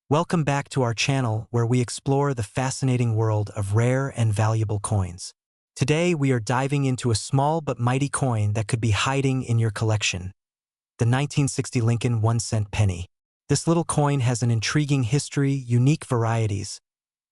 Welcome back to our channel where we explore the fascinating world of rare and valuable coins. Today we are diving into a small but mighty coin that could be hiding in your collection, the 1960 Lincoln 1-cent penny. This little coin has an intriguing history, unique varieties,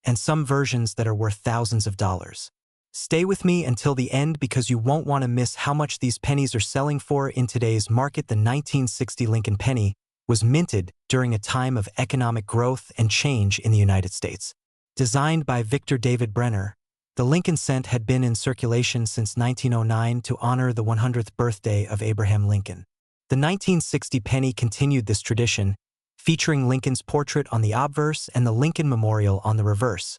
and some versions that are worth thousands of dollars. Stay with me until the end because you won't want to miss how much these pennies are selling for in today's market. The 1960 Lincoln penny was minted during a time of economic growth and change in the United States. Designed by Victor David Brenner, the Lincoln cent had been in circulation since 1909 to honor the 100th birthday of Abraham Lincoln. The 1960 penny continued this tradition, featuring Lincoln's portrait on the obverse and the Lincoln Memorial on the reverse,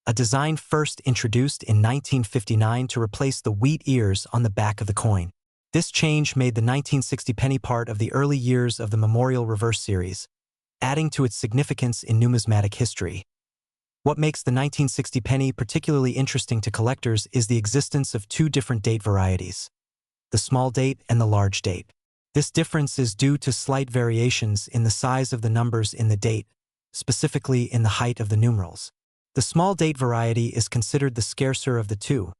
a design first introduced in 1959 to replace the wheat ears on the back of the coin. This change made the 1960 penny part of the early years of the Memorial Reverse series, adding to its significance in numismatic history. What makes the 1960 penny particularly interesting to collectors is the existence of two different date varieties, the small date and the large date. This difference is due to slight variations in the size of the numbers in the date, specifically in the height of the numerals. The small date variety is considered the scarcer of the two,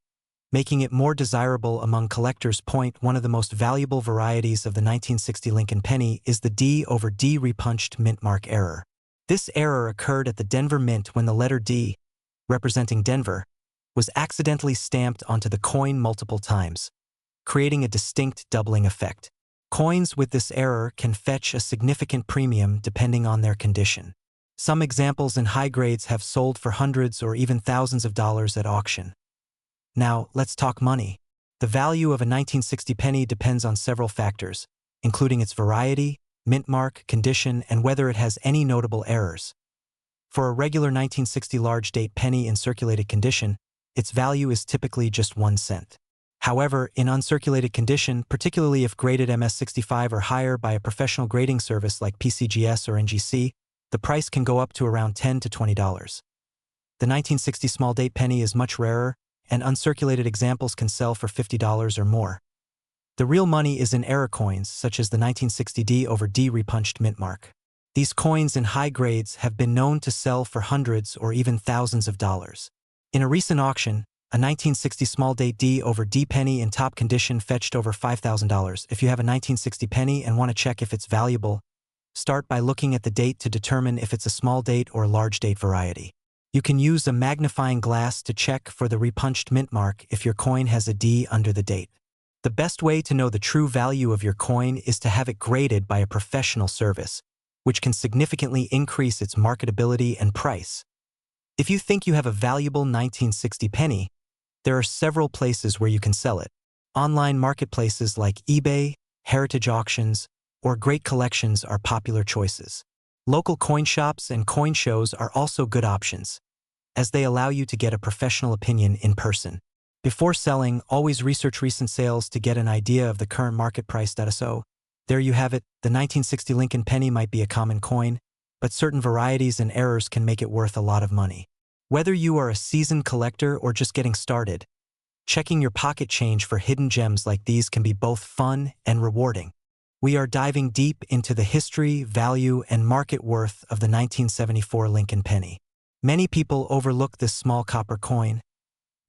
making it more desirable among collectors. One of the most valuable varieties of the 1960 Lincoln penny is the D over D repunched mint mark error. This error occurred at the Denver Mint when the letter D, representing Denver, was accidentally stamped onto the coin multiple times, creating a distinct doubling effect. Coins with this error can fetch a significant premium depending on their condition. Some examples in high grades have sold for hundreds or even thousands of dollars at auction. Now, let's talk money. The value of a 1960 penny depends on several factors, including its variety, mint mark, condition, and whether it has any notable errors. For a regular 1960 large date penny in circulated condition, its value is typically just 1 cent. However, in uncirculated condition, particularly if graded MS65 or higher by a professional grading service like PCGS or NGC, the price can go up to around $10 to $20. The 1960 small date penny is much rarer, and uncirculated examples can sell for $50 or more. The real money is in error coins, such as the 1960 D over D repunched mint mark. These coins in high grades have been known to sell for hundreds or even thousands of dollars. In a recent auction, a 1960 small date D over D penny in top condition fetched over $5,000. If you have a 1960 penny and want to check if it's valuable, start by looking at the date to determine if it's a small date or large date variety. You can use a magnifying glass to check for the repunched mint mark if your coin has a D under the date. The best way to know the true value of your coin is to have it graded by a professional service, which can significantly increase its marketability and price. If you think you have a valuable 1960 penny, there are several places where you can sell it. Online marketplaces like eBay, heritage auctions, or great collections are popular choices. Local coin shops and coin shows are also good options, as they allow you to get a professional opinion in person. Before selling, always research recent sales to get an idea of the current market price. So, there you have it. The 1960 Lincoln penny might be a common coin, but certain varieties and errors can make it worth a lot of money. Whether you are a seasoned collector or just getting started, checking your pocket change for hidden gems like these can be both fun and rewarding. We are diving deep into the history, value, and market worth of the 1974 Lincoln penny. Many people overlook this small copper coin,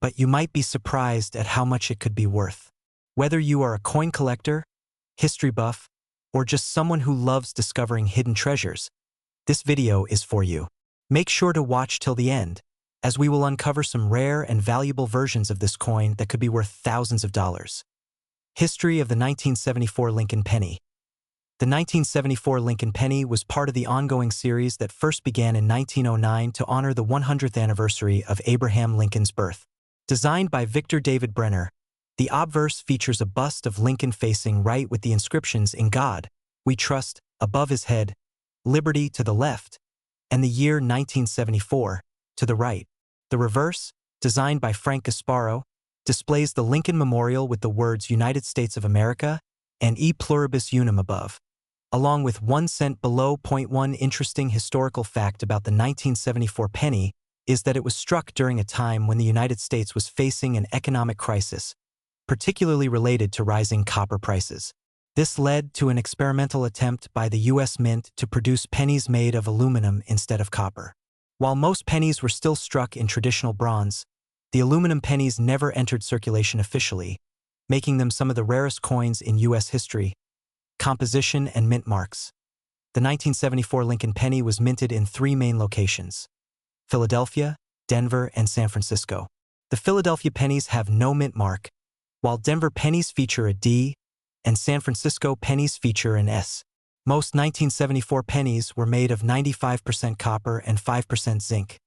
but you might be surprised at how much it could be worth. Whether you are a coin collector, history buff, or just someone who loves discovering hidden treasures, this video is for you. Make sure to watch till the end, as we will uncover some rare and valuable versions of this coin that could be worth thousands of dollars. History of the 1974 Lincoln penny. The 1974 Lincoln penny was part of the ongoing series that first began in 1909 to honor the 100th anniversary of Abraham Lincoln's birth. Designed by Victor David Brenner, the obverse features a bust of Lincoln facing right with the inscriptions "In God We Trust" above his head, "Liberty" to the left, and the year 1974 to the right. The reverse, designed by Frank Gasparo, displays the Lincoln Memorial with the words "United States of America" and "E Pluribus Unum" above, along with 1 cent below. One interesting historical fact about the 1974 penny is that it was struck during a time when the United States was facing an economic crisis, particularly related to rising copper prices. This led to an experimental attempt by the U.S. Mint to produce pennies made of aluminum instead of copper. While most pennies were still struck in traditional bronze, the aluminum pennies never entered circulation officially, making them some of the rarest coins in U.S. history. Composition and mint marks. The 1974 Lincoln penny was minted in 3 main locations: Philadelphia, Denver, and San Francisco. The Philadelphia pennies have no mint mark, while Denver pennies feature a D, and San Francisco pennies feature an S. Most 1974 pennies were made of 95% copper and 5% zinc,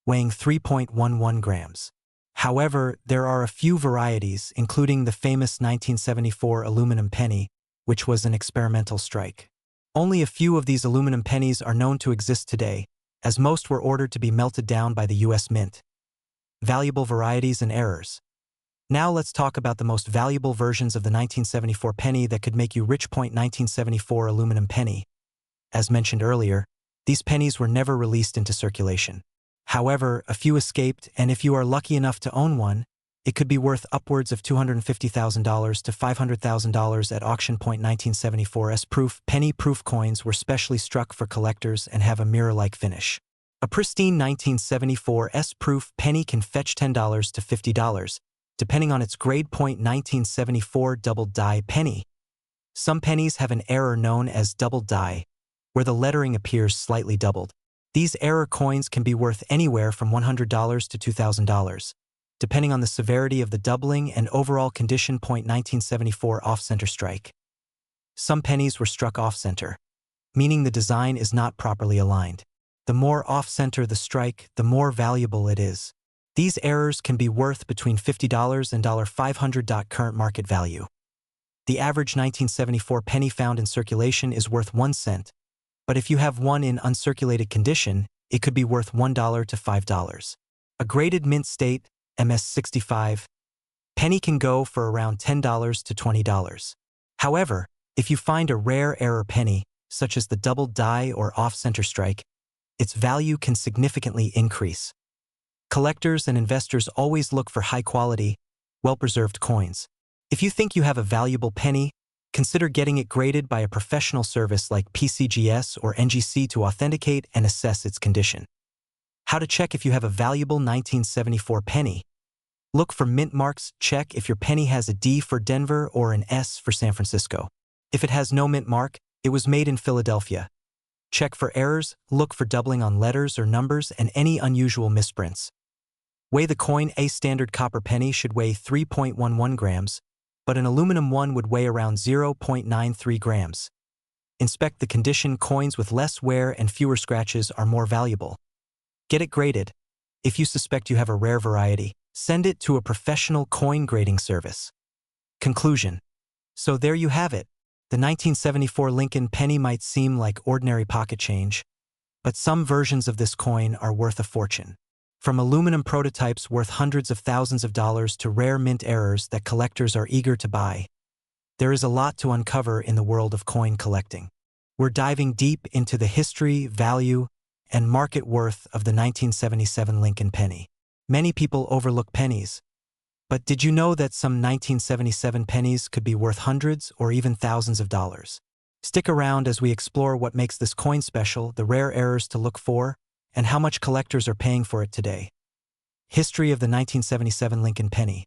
weighing 3.11 grams. However, there are a few varieties, including the famous 1974 aluminum penny, which was an experimental strike. Only a few of these aluminum pennies are known to exist today, as most were ordered to be melted down by the U.S. Mint. Valuable varieties and errors. Now let's talk about the most valuable versions of the 1974 penny that could make you rich. 1974 aluminum penny. As mentioned earlier, these pennies were never released into circulation. However, a few escaped, and if you are lucky enough to own one, it could be worth upwards of $250,000 to $500,000 at auction. 1974 S-proof penny-proof coins were specially struck for collectors and have a mirror-like finish. A pristine 1974 S-proof penny can fetch $10 to $50, depending on its grade. 1974 double die penny. Some pennies have an error known as double die, where the lettering appears slightly doubled. These error coins can be worth anywhere from $100 to $2,000, depending on the severity of the doubling and overall condition. 1974 off-center strike. Some pennies were struck off-center, meaning the design is not properly aligned. The more off-center the strike, the more valuable it is. These errors can be worth between $50 and $500. Current market value. The average 1974 penny found in circulation is worth 1 cent, but if you have one in uncirculated condition, it could be worth $1 to $5. A graded mint state, MS-65, penny can go for around $10 to $20. However, if you find a rare error penny, such as the double die or off-center strike, its value can significantly increase. Collectors and investors always look for high-quality, well-preserved coins. If you think you have a valuable penny, consider getting it graded by a professional service like PCGS or NGC to authenticate and assess its condition. How to check if you have a valuable 1974 penny. Look for mint marks. Check if your penny has a D for Denver or an S for San Francisco. If it has no mint mark, it was made in Philadelphia. Check for errors. Look for doubling on letters or numbers and any unusual misprints. Weigh the coin. A standard copper penny should weigh 3.11 grams, but an aluminum one would weigh around 0.93 grams. Inspect the condition. Coins with less wear and fewer scratches are more valuable. Get it graded. If you suspect you have a rare variety, send it to a professional coin grading service. Conclusion. So there you have it. The 1974 Lincoln penny might seem like ordinary pocket change, but some versions of this coin are worth a fortune. From aluminum prototypes worth hundreds of thousands of dollars to rare mint errors that collectors are eager to buy, there is a lot to uncover in the world of coin collecting. We're diving deep into the history, value, and market worth of the 1977 Lincoln penny. Many people overlook pennies, but did you know that some 1977 pennies could be worth hundreds or even thousands of dollars? Stick around as we explore what makes this coin special, the rare errors to look for, and how much collectors are paying for it today. History of the 1977 Lincoln penny.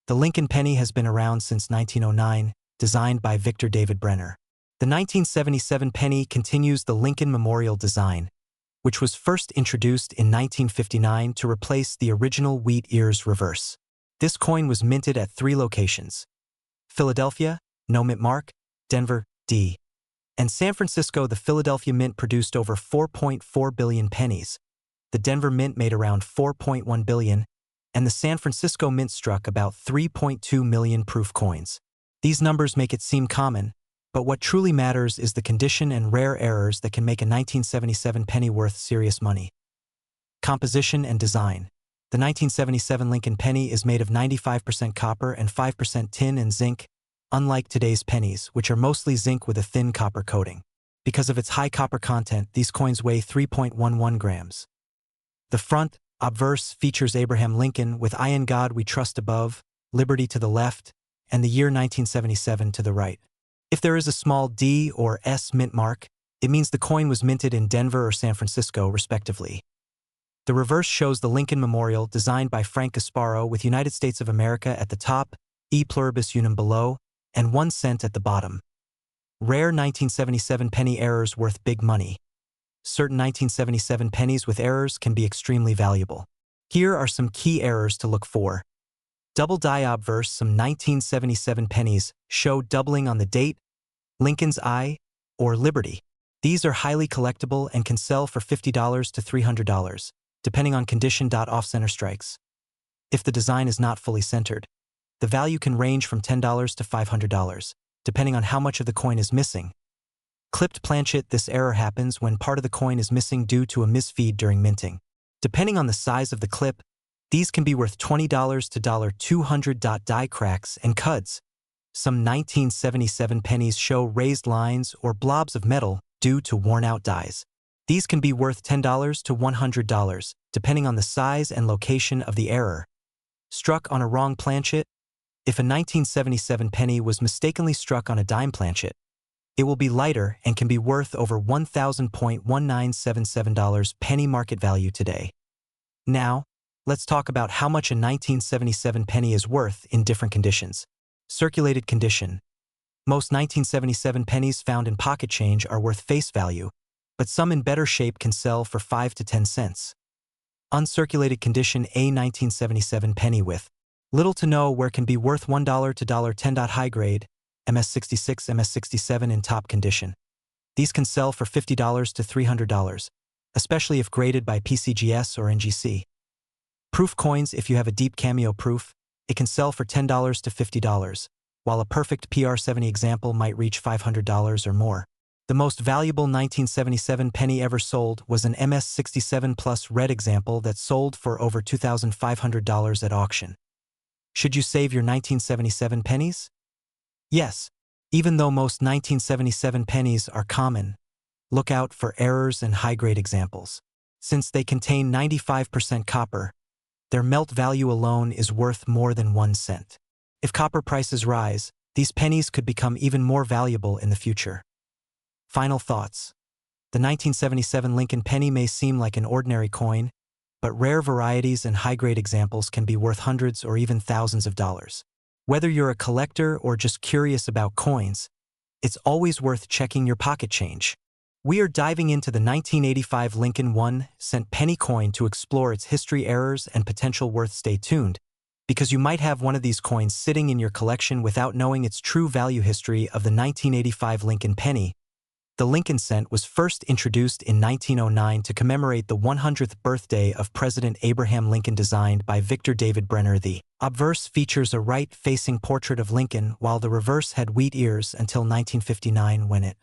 The Lincoln penny has been around since 1909, designed by Victor David Brenner. The 1977 penny continues the Lincoln Memorial design, which was first introduced in 1959 to replace the original wheat ears reverse. This coin was minted at 3 locations: Philadelphia, no mint mark; Denver, D; and San Francisco. The Philadelphia Mint produced over 4.4 billion pennies, the Denver Mint made around 4.1 billion, and the San Francisco Mint struck about 3.2 million proof coins. These numbers make it seem common, but what truly matters is the condition and rare errors that can make a 1977 penny worth serious money. Composition and design. The 1977 Lincoln penny is made of 95% copper and 5% tin and zinc, unlike today's pennies, which are mostly zinc with a thin copper coating. Because of its high copper content, these coins weigh 3.11 grams. The front, obverse, features Abraham Lincoln with "I in God we trust" above, liberty to the left, and the year 1977 to the right. If there is a small D or S mint mark, it means the coin was minted in Denver or San Francisco, respectively. The reverse shows the Lincoln Memorial designed by Frank Gasparo with United States of America at the top, E pluribus unum below, and 1 cent at the bottom. Rare 1977 penny errors worth big money. Certain 1977 pennies with errors can be extremely valuable. Here are some key errors to look for. Double die obverse. Some 1977 pennies show doubling on the date, Lincoln's Eye, or Liberty. These are highly collectible and can sell for $50 to $300, depending on condition. Off-center strikes. If the design is not fully centered, the value can range from $10 to $500, depending on how much of the coin is missing. Clipped planchet. This error happens when part of the coin is missing due to a misfeed during minting. Depending on the size of the clip, these can be worth $20 to $200. Die cracks and cuds. Some 1977 pennies show raised lines or blobs of metal due to worn-out dies. These can be worth $10 to $100, depending on the size and location of the error. Struck on a wrong planchet. If a 1977 penny was mistakenly struck on a dime planchet, it will be lighter and can be worth over $1,000.1977 penny market value today. Now, let's talk about how much a 1977 penny is worth in different conditions. Circulated condition. Most 1977 pennies found in pocket change are worth face value, but some in better shape can sell for 5 to 10 cents. Uncirculated condition. A 1977 penny with little to no wear can be worth $1 to $10. High grade, MS66, MS67 in top condition. These can sell for $50 to $300, especially if graded by PCGS or NGC. Proof coins. If you have a deep cameo proof, it can sell for $10 to $50, while a perfect PR70 example might reach $500 or more. The most valuable 1977 penny ever sold was an MS67 Plus red example that sold for over $2,500 at auction. Should you save your 1977 pennies? Yes, even though most 1977 pennies are common, look out for errors and high-grade examples. Since they contain 95% copper, their melt value alone is worth more than 1 cent. If copper prices rise, these pennies could become even more valuable in the future. Final thoughts. The 1977 Lincoln penny may seem like an ordinary coin, but rare varieties and high-grade examples can be worth hundreds or even thousands of dollars. Whether you're a collector or just curious about coins, it's always worth checking your pocket change. We are diving into the 1985 Lincoln 1-cent penny coin to explore its history, errors, and potential worth. Stay tuned, because you might have one of these coins sitting in your collection without knowing its true value. History of the 1985 Lincoln penny. The Lincoln cent was first introduced in 1909 to commemorate the 100th birthday of President Abraham Lincoln. Designed by Victor David Brenner, the obverse features a right-facing portrait of Lincoln, while the reverse had wheat ears until 1959, when it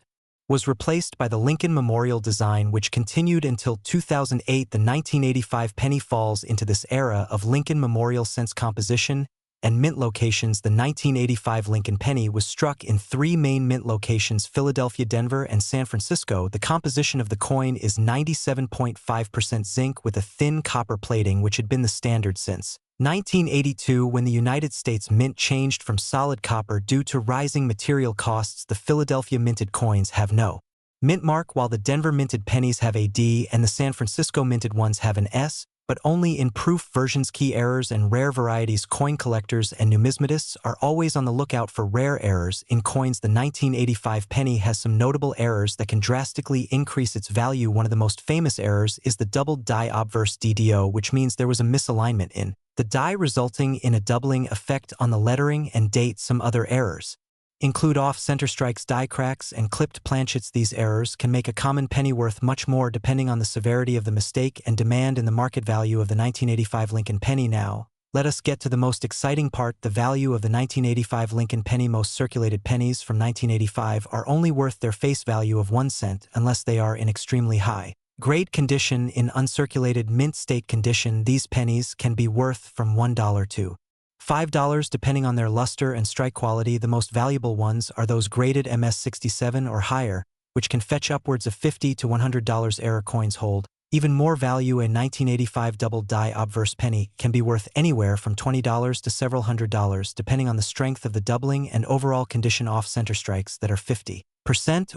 was replaced by the Lincoln Memorial design, which continued until 2008. The 1985 penny falls into this era of Lincoln Memorial cents composition and mint locations. The 1985 Lincoln penny was struck in 3 main mint locations: Philadelphia, Denver, and San Francisco. The composition of the coin is 97.5% zinc with a thin copper plating, which had been the standard since 1982, when the United States Mint changed from solid copper due to rising material costs. The Philadelphia minted coins have no mint mark, while the Denver minted pennies have a D and the San Francisco minted ones have an S, but only in proof versions. Key errors and rare varieties. Coin collectors and numismatists are always on the lookout for rare errors in coins. The 1985 penny has some notable errors that can drastically increase its value. One of the most famous errors is the doubled die obverse DDO, which means there was a misalignment in the die, resulting in a doubling effect on the lettering and date. Some other errors include off-center strikes, die cracks, and clipped planchets. These errors can make a common penny worth much more depending on the severity of the mistake and demand in the market value of the 1985 Lincoln penny. Now, let us get to the most exciting part: the value of the 1985 Lincoln penny. Most circulated pennies from 1985 are only worth their face value of 1 cent unless they are in extremely high grade condition. In uncirculated mint state condition, these pennies can be worth from $1 to $5 depending on their luster and strike quality. The most valuable ones are those graded MS67 or higher, which can fetch upwards of $50 to $100. Error coins hold Even more value, a 1985 double-die obverse penny can be worth anywhere from $20 to several $100s depending on the strength of the doubling and overall condition. Off-center strikes that are 50%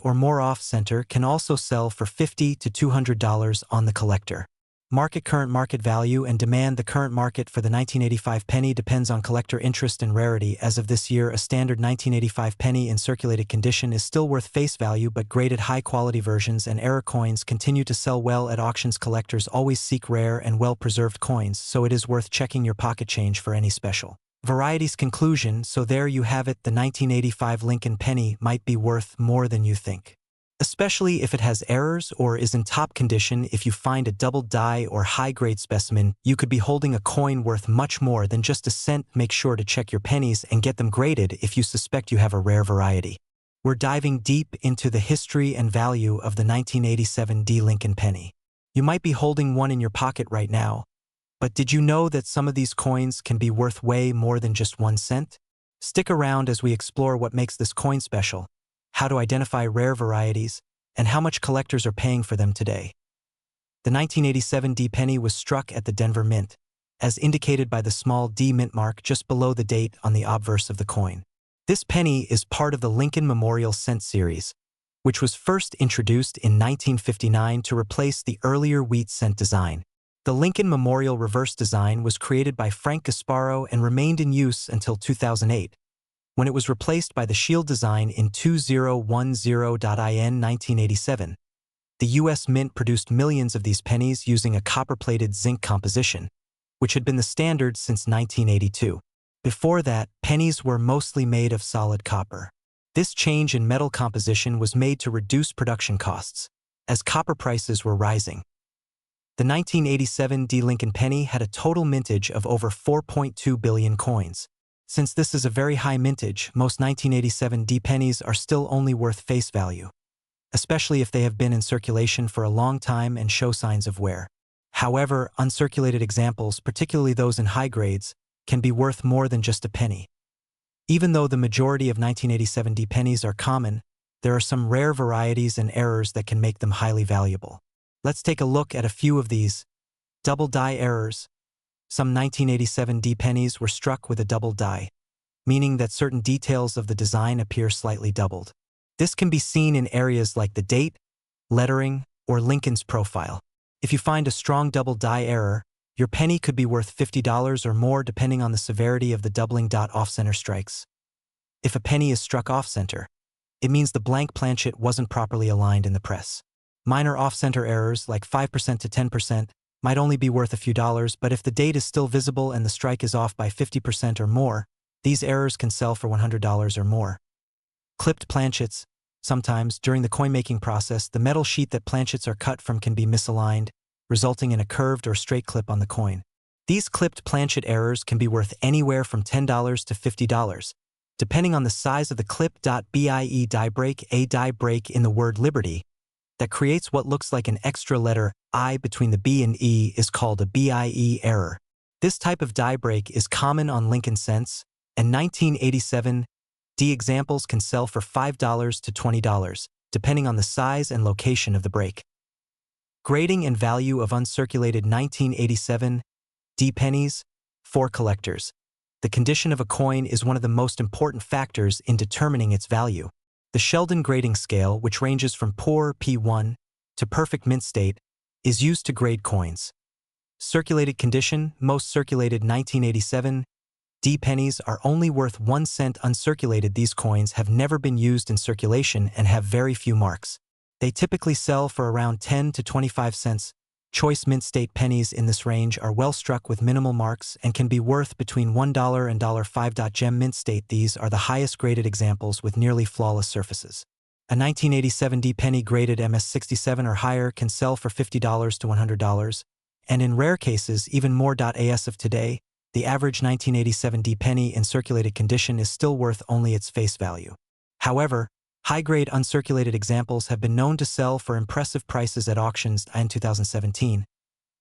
or more off-center can also sell for $50 to $200 on the collector. Current market value and demand. The current market for the 1985 penny depends on collector interest and rarity. As of this year, a standard 1985 penny in circulated condition is still worth face value, but graded high-quality versions and error coins continue to sell well at auctions. Collectors always seek rare and well-preserved coins, so it is worth checking your pocket change for any special varieties. Conclusion: so there you have it, the 1985 Lincoln penny might be worth more than you think, especially if it has errors or is in top condition. If you find a double die or high-grade specimen, you could be holding a coin worth much more than just a cent. Make sure to check your pennies and get them graded if you suspect you have a rare variety. We're diving deep into the history and value of the 1987 Lincoln penny. You might be holding one in your pocket right now, but did you know that some of these coins can be worth way more than just 1 cent? Stick around as we explore what makes this coin special, how to identify rare varieties, and how much collectors are paying for them today. The 1987 penny was struck at the Denver Mint, as indicated by the small D mint mark just below the date on the obverse of the coin. This penny is part of the Lincoln Memorial Cent series, which was first introduced in 1959 to replace the earlier wheat cent design. The Lincoln Memorial reverse design was created by Frank Gasparo and remained in use until 2008. When it was replaced by the Shield design in 2010-IN 1987. The U.S. Mint produced millions of these pennies using a copper-plated zinc composition, which had been the standard since 1982. Before that, pennies were mostly made of solid copper. This change in metal composition was made to reduce production costs, as copper prices were rising. The 1987 Lincoln penny had a total mintage of over 4.2 billion coins. Since this is a very high mintage, most 1987 pennies are still only worth face value, especially if they have been in circulation for a long time and show signs of wear. However, uncirculated examples, particularly those in high grades, can be worth more than just a penny. Even though the majority of 1987 pennies are common, there are some rare varieties and errors that can make them highly valuable. Let's take a look at a few of these. Double die errors. Some 1987 pennies were struck with a double die, meaning that certain details of the design appear slightly doubled. This can be seen in areas like the date, lettering, or Lincoln's profile. If you find a strong double die error, your penny could be worth $50 or more depending on the severity of the doubling. Off-center strikes. If a penny is struck off-center, it means the blank planchet wasn't properly aligned in the press. Minor off-center errors, like 5% to 10%, might only be worth a few dollars, but if the date is still visible and the strike is off by 50% or more, these errors can sell for $100 or more. Clipped planchets. Sometimes, during the coin-making process, the metal sheet that planchets are cut from can be misaligned, resulting in a curved or straight clip on the coin. These clipped planchet errors can be worth anywhere from $10 to $50, depending on the size of the clip. BIE die break. A die break in the word Liberty that creates what looks like an extra letter I between the B and E is called a BIE error. This type of die break is common on Lincoln cents, and 1987 examples can sell for $5 to $20, depending on the size and location of the break. Grading and value of uncirculated 1987 pennies. For collectors, the condition of a coin is one of the most important factors in determining its value. The Sheldon grading scale, which ranges from poor P1 to perfect mint state, is used to grade coins. Circulated condition. Most circulated 1987 pennies are only worth 1 cent. Uncirculated, these coins have never been used in circulation and have very few marks. They typically sell for around 10 to 25 cents. Choice mint state pennies in this range are well struck with minimal marks and can be worth between $1 and $5. Gem mint state. These are the highest graded examples with nearly flawless surfaces. A 1987 penny graded MS67 or higher can sell for $50 to $100, and in rare cases even more. As of today, the average 1987 penny in circulated condition is still worth only its face value. However, high-grade uncirculated examples have been known to sell for impressive prices at auctions. In 2017,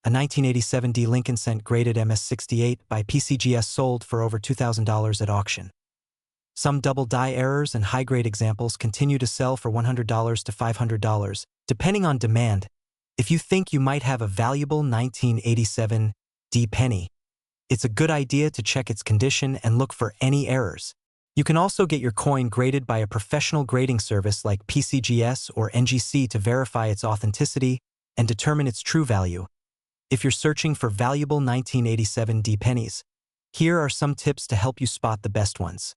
a 1987 Lincoln cent graded MS68 by PCGS sold for over $2,000 at auction. Some double die errors and high-grade examples continue to sell for $100 to $500, depending on demand. If you think you might have a valuable 1987 D penny, it's a good idea to check its condition and look for any errors. You can also get your coin graded by a professional grading service like PCGS or NGC to verify its authenticity and determine its true value. If you're searching for valuable 1987 D pennies, here are some tips to help you spot the best ones.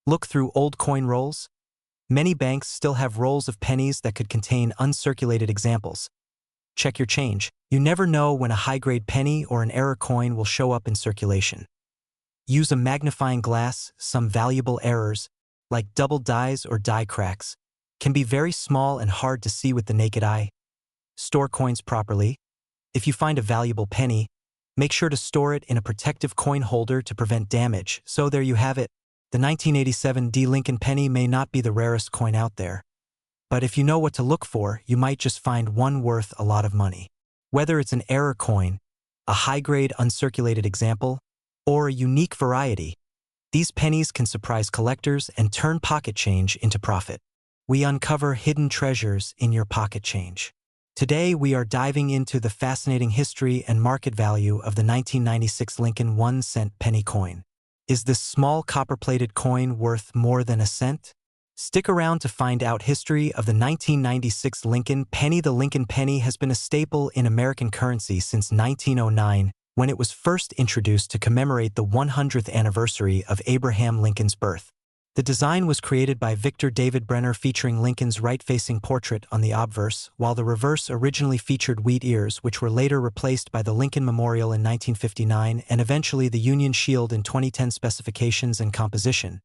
Look through old coin rolls. Many banks still have rolls of pennies that could contain uncirculated examples. Check your change. You never know when a high-grade penny or an error coin will show up in circulation. Use a magnifying glass. Some valuable errors, like double dies or die cracks, can be very small and hard to see with the naked eye. Store coins properly. If you find a valuable penny, make sure to store it in a protective coin holder to prevent damage. So there you have it. The 1987 D Lincoln penny may not be the rarest coin out there, but if you know what to look for, you might just find one worth a lot of money. Whether it's an error coin, a high-grade uncirculated example, or a unique variety, these pennies can surprise collectors and turn pocket change into profit. We uncover hidden treasures in your pocket change. Today, we are diving into the fascinating history and market value of the 1996 Lincoln 1-cent penny coin. Is this small copper-plated coin worth more than a cent? Stick around to find out history of the 1996 Lincoln penny. The Lincoln penny has been a staple in American currency since 1909, when it was first introduced to commemorate the 100th anniversary of Abraham Lincoln's birth. The design was created by Victor David Brenner, featuring Lincoln's right-facing portrait on the obverse, while the reverse originally featured wheat ears, which were later replaced by the Lincoln Memorial in 1959 and eventually the Union Shield in 2010. Specifications and composition.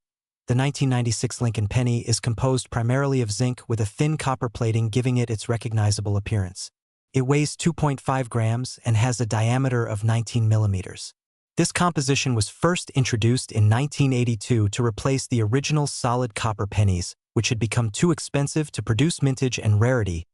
The 1996 Lincoln penny is composed primarily of zinc with a thin copper plating, giving it its recognizable appearance. It weighs 2.5 grams and has a diameter of 19 millimeters. This composition was first introduced in 1982 to replace the original solid copper pennies, which had become too expensive to produce mintage and rarity.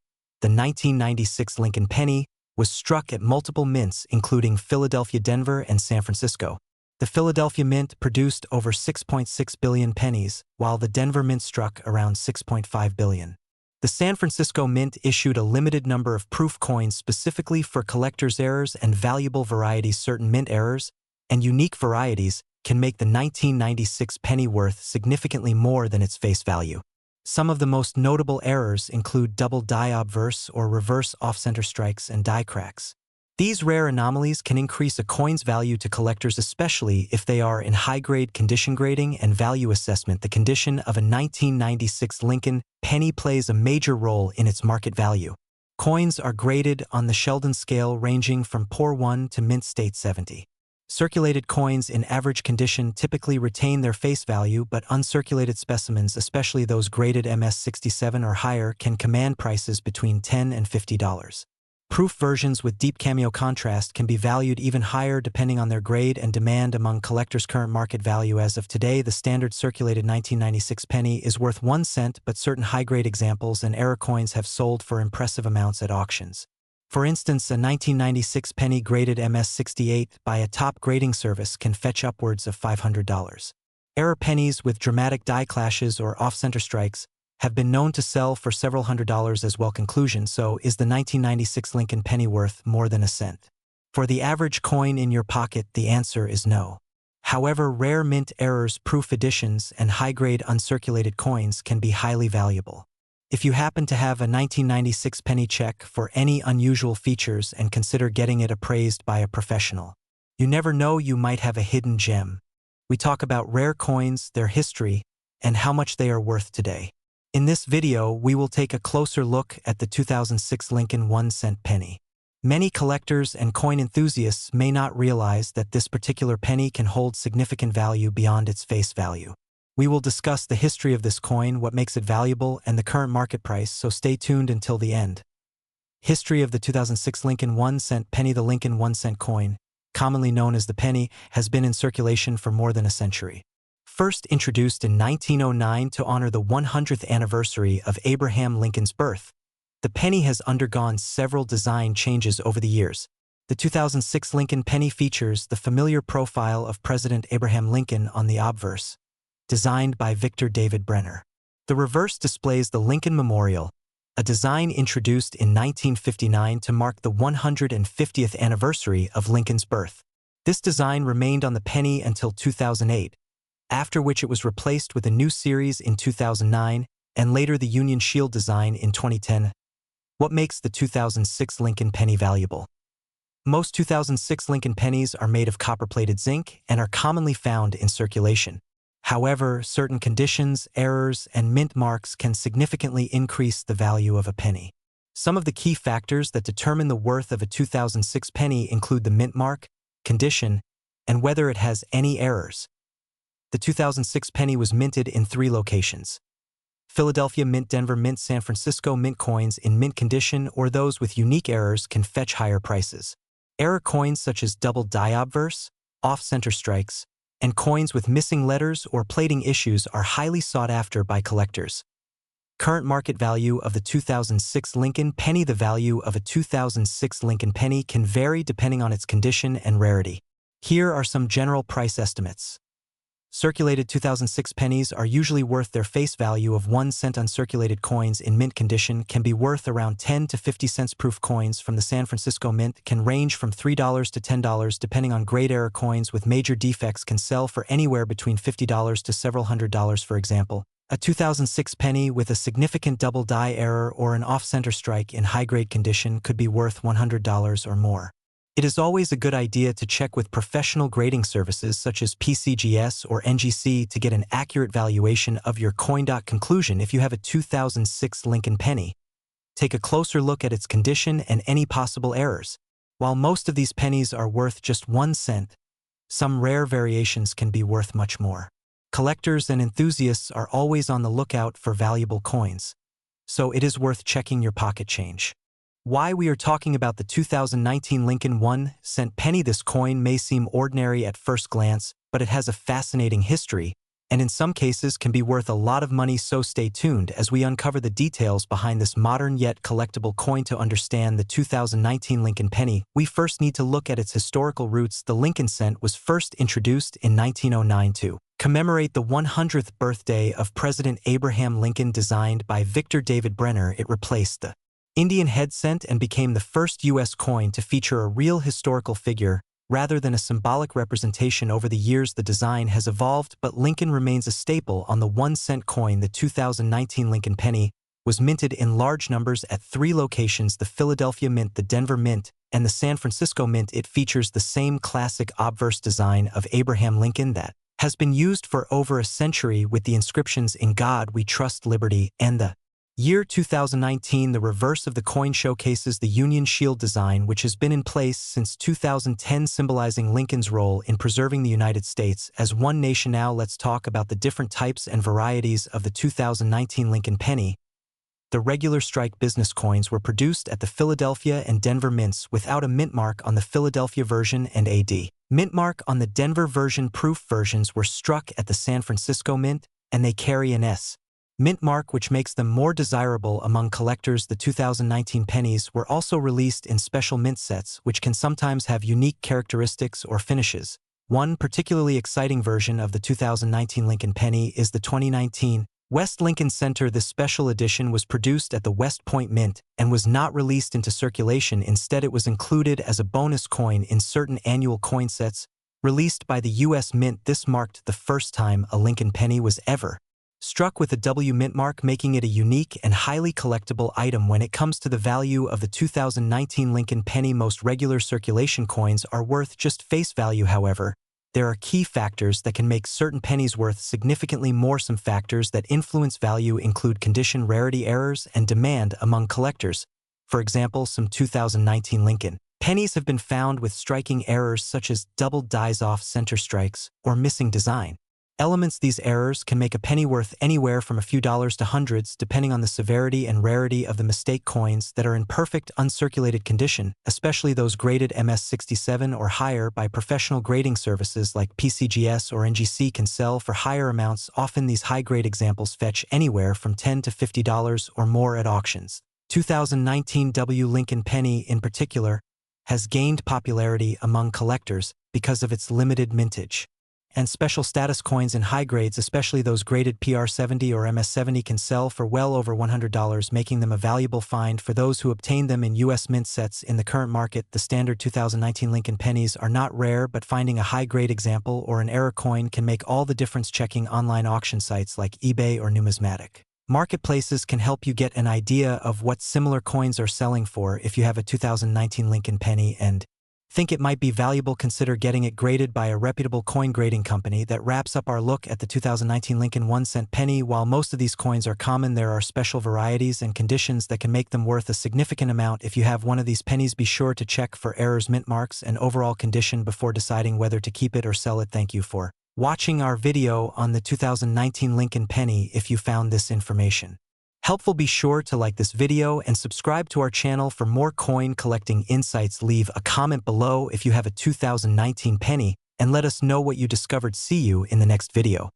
The 1996 Lincoln penny was struck at multiple mints, including Philadelphia, Denver, and San Francisco. The Philadelphia Mint produced over 6.6 billion pennies, while the Denver Mint struck around 6.5 billion. The San Francisco Mint issued a limited number of proof coins specifically for collectors' errors and valuable varieties. Certain mint errors and unique varieties can make the 1996 penny worth significantly more than its face value. Some of the most notable errors include double die obverse or reverse off-center strikes and die cracks. These rare anomalies can increase a coin's value to collectors, especially if they are in high-grade. Condition grading and value assessment. The condition of a 1996 Lincoln penny plays a major role in its market value. Coins are graded on the Sheldon scale, ranging from poor 1 to mint state 70. Circulated coins in average condition typically retain their face value, but uncirculated specimens, especially those graded MS-67 or higher, can command prices between $10 and $50. Proof versions with deep cameo contrast can be valued even higher depending on their grade and demand among collectors. Current market value. As of today, the standard circulated 1996 penny is worth 1 cent, but certain high-grade examples and error coins have sold for impressive amounts at auctions. For instance, a 1996 penny graded MS-68 by a top grading service can fetch upwards of $500. Error pennies with dramatic die clashes or off-center strikes have been known to sell for several $100s as well. Conclusion. So, is the 1996 Lincoln penny worth more than a cent? For the average coin in your pocket, the answer is no. However, rare mint errors, proof editions, and high-grade uncirculated coins can be highly valuable. If you happen to have a 1996 penny, check for any unusual features and consider getting it appraised by a professional. You never know, you might have a hidden gem. We talk about rare coins, their history, and how much they are worth today. In this video, we will take a closer look at the 2006 Lincoln 1-cent penny. Many collectors and coin enthusiasts may not realize that this particular penny can hold significant value beyond its face value. We will discuss the history of this coin, what makes it valuable, and the current market price, so stay tuned until the end. History of the 2006 Lincoln 1-cent penny. The Lincoln 1-cent coin, commonly known as the penny, has been in circulation for more than a century. First introduced in 1909 to honor the 100th anniversary of Abraham Lincoln's birth, the penny has undergone several design changes over the years. The 2006 Lincoln penny features the familiar profile of President Abraham Lincoln on the obverse, designed by Victor David Brenner. The reverse displays the Lincoln Memorial, a design introduced in 1959 to mark the 150th anniversary of Lincoln's birth. This design remained on the penny until 2008, after which it was replaced with a new series in 2009 and later the Union Shield design in 2010. What makes the 2006 Lincoln penny valuable? Most 2006 Lincoln pennies are made of copper-plated zinc and are commonly found in circulation. However, certain conditions, errors, and mint marks can significantly increase the value of a penny. Some of the key factors that determine the worth of a 2006 penny include the mint mark, condition, and whether it has any errors. The 2006 penny was minted in 3 locations: Philadelphia Mint, Denver Mint, San Francisco Mint. Coins in mint condition or those with unique errors can fetch higher prices. Error coins such as double die obverse, off-center strikes, and coins with missing letters or plating issues are highly sought after by collectors. Current market value of the 2006 Lincoln penny. The value of a 2006 Lincoln penny can vary depending on its condition and rarity. Here are some general price estimates. Circulated 2006 pennies are usually worth their face value of 1 cent. Uncirculated coins in mint condition can be worth around 10 to 50 cents. Proof coins from the San Francisco Mint can range from $3 to $10 depending on grade. Error coins with major defects can sell for anywhere between $50 to several $100s. For example, a 2006 penny with a significant double die error or an off-center strike in high-grade condition could be worth $100 or more. It is always a good idea to check with professional grading services such as PCGS or NGC to get an accurate valuation of your coin. Conclusion: if you have a 2006 Lincoln penny, take a closer look at its condition and any possible errors. While most of these pennies are worth just 1 cent, some rare variations can be worth much more. Collectors and enthusiasts are always on the lookout for valuable coins, so it is worth checking your pocket change. Why we are talking about the 2019 Lincoln 1-cent penny. This coin may seem ordinary at first glance, but it has a fascinating history, and in some cases can be worth a lot of money. So stay tuned as we uncover the details behind this modern yet collectible coin. To understand the 2019 Lincoln penny, we first need to look at its historical roots. The Lincoln cent was first introduced in 1909 to commemorate the 100th birthday of President Abraham Lincoln. Designed by Victor David Brenner, it replaced the Indian head cent and became the first U.S. coin to feature a real historical figure, rather than a symbolic representation. Over the years the design has evolved, but Lincoln remains a staple on the 1-cent coin. The 2019 Lincoln penny was minted in large numbers at 3 locations: the Philadelphia Mint, the Denver Mint, and the San Francisco Mint. It features the same classic obverse design of Abraham Lincoln that has been used for over a century, with the inscriptions "In God We Trust, Liberty," and the year 2019. The reverse of the coin showcases the Union Shield design, which has been in place since 2010, symbolizing Lincoln's role in preserving the United States as one nation. Now let's talk about the different types and varieties of the 2019 Lincoln penny. The regular strike business coins were produced at the Philadelphia and Denver mints without a mint mark on the Philadelphia version and a mint mark on the Denver version. Proof versions were struck at the San Francisco Mint, and they carry an S mint mark, which makes them more desirable among collectors. The 2019 pennies were also released in special mint sets, which can sometimes have unique characteristics or finishes. One particularly exciting version of the 2019 Lincoln penny is the 2019 West Lincoln Center. This special edition was produced at the West Point Mint and was not released into circulation. Instead, it was included as a bonus coin in certain annual coin sets released by the U.S. Mint. This marked the first time a Lincoln penny was ever struck with a W mint mark, making it a unique and highly collectible item. When it comes to the value of the 2019 Lincoln penny, most regular circulation coins are worth just face value. However, there are key factors that can make certain pennies worth significantly more. Some factors that influence value include condition, rarity, errors, and demand among collectors. For example, some 2019 Lincoln pennies have been found with striking errors such as double dies off center strikes or missing design elements. These errors can make a penny worth anywhere from a few dollars to hundreds, depending on the severity and rarity of the mistake. Coins that are in perfect uncirculated condition, especially those graded MS67 or higher by professional grading services like PCGS or NGC, can sell for higher amounts. Often these high-grade examples fetch anywhere from $10 to $50 or more at auctions. 2019 W Lincoln penny in particular has gained popularity among collectors because of its limited mintage and special status coins in high grades, especially those graded PR70 or MS70, can sell for well over $100, making them a valuable find for those who obtain them in U.S. mint sets. In the current market, the standard 2019 Lincoln pennies are not rare, but finding a high-grade example or an error coin can make all the difference. Checking online auction sites like eBay or Numismatic marketplaces can help you get an idea of what similar coins are selling for. If you have a 2019 Lincoln penny and think it might be valuable, consider getting it graded by a reputable coin grading company. That wraps up our look at the 2019 Lincoln 1-cent penny. While most of these coins are common, there are special varieties and conditions that can make them worth a significant amount. If you have one of these pennies, be sure to check for errors, mint marks, and overall condition before deciding whether to keep it or sell it. Thank you for watching our video on the 2019 Lincoln penny. If you found this information helpful, be sure to like this video and subscribe to our channel for more coin collecting insights. Leave a comment below if you have a 2019 penny and let us know what you discovered. See you in the next video.